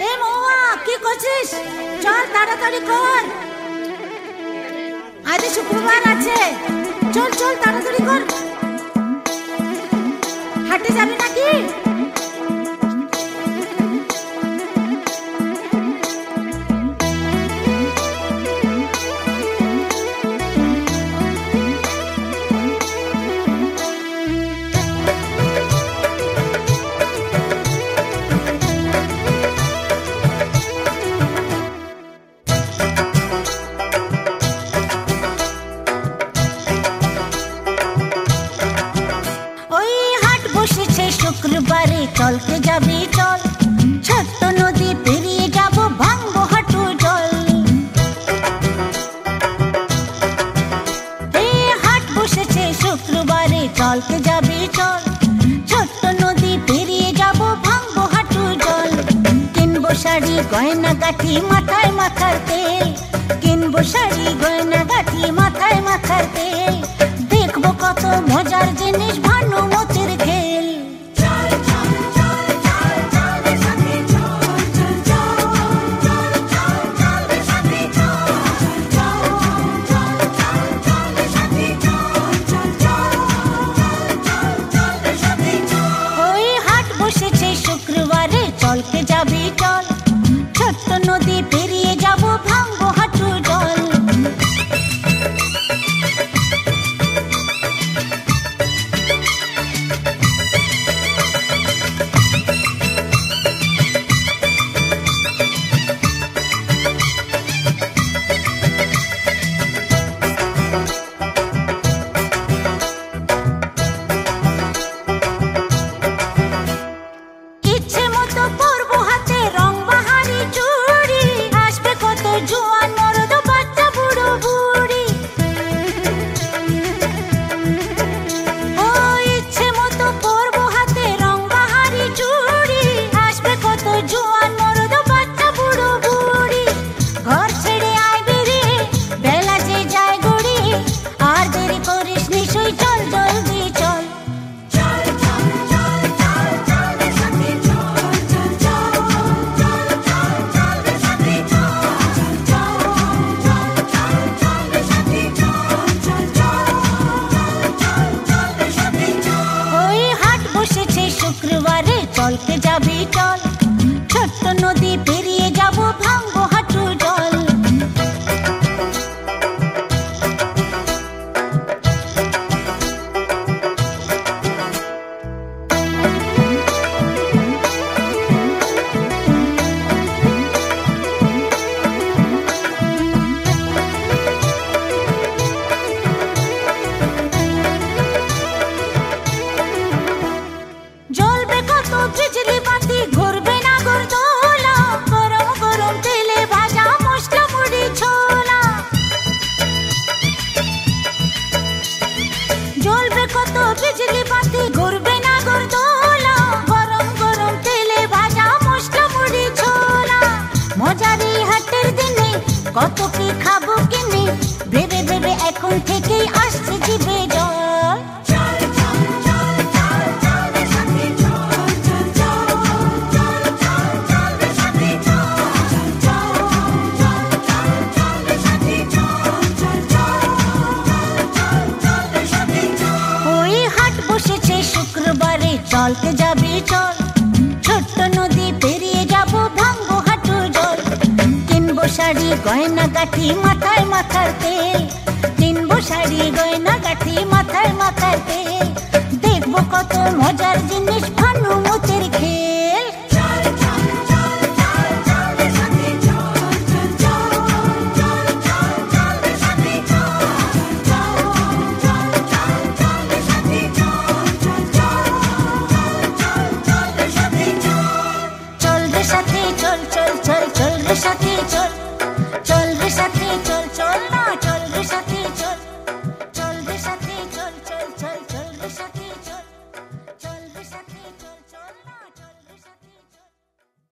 এ মৌয়া কি করছিস? চল তাড়াতাড়ি কর, আজ শুক্রবার আছে। চল চল তাড়াতাড়ি কর। হাটে যাবি নাকি? শুক্রবারে চলতে যাবি চল, ছোট্ট নদী পেরিয়ে যাব, ভাঙবো হাঁটু জল। এই হাট বসেছে শুক্রবারে চলতে যাবি চল, ছোট্ট নদী পেরিয়ে যাব, ভাঙবো হাঁটু জল। কিনবো শাড়ি গয়না গাঠি মাথায় মাথার তেল, কিনবো শাড়ি গয়না গাঠি মাথায় মাথার তেল। দেখবো কত মজার জিনিস ভানুমতির খেল। শুক্রবারে চলতে যাবি চল, ছোট্ট নদী পেরিয়ে যাব, ভাঙবো হাঁটু জল। শুক্রবারে চলতে যাবি চল, ছোট্ট নদী পেরিয়ে যাব, ভাঙবো হাঁটু জল। বিজলি বাতি ঘুরবে না গরদোলা, গরম গরম তেলে ভাজা মশলা মুড়ি ছোলা। জ্বলবে কত বিজলি বাতি ঘুরবে না গরদোলা, গরম গরম তেলে ভাজা মশলা মুড়ি ছোলা। মজারি হাটের দিনে কত কি খাবো কিনে, ভেবে ভেবে এখন থেকেই আসছে জিভে জল। শুক্রবারে চলতে যাবি চল, ছোট্ট নদী পেরিয়ে যাব, ভাঙবো হাঁটু জল। কিনবো শাড়ি গয়না গাঠি মাথায় মাথার তেল, কিনবো শাড়ি গয়না গাঠি মাথায় মাথার তেল। দেখবো কত মজার জিনিস ভানু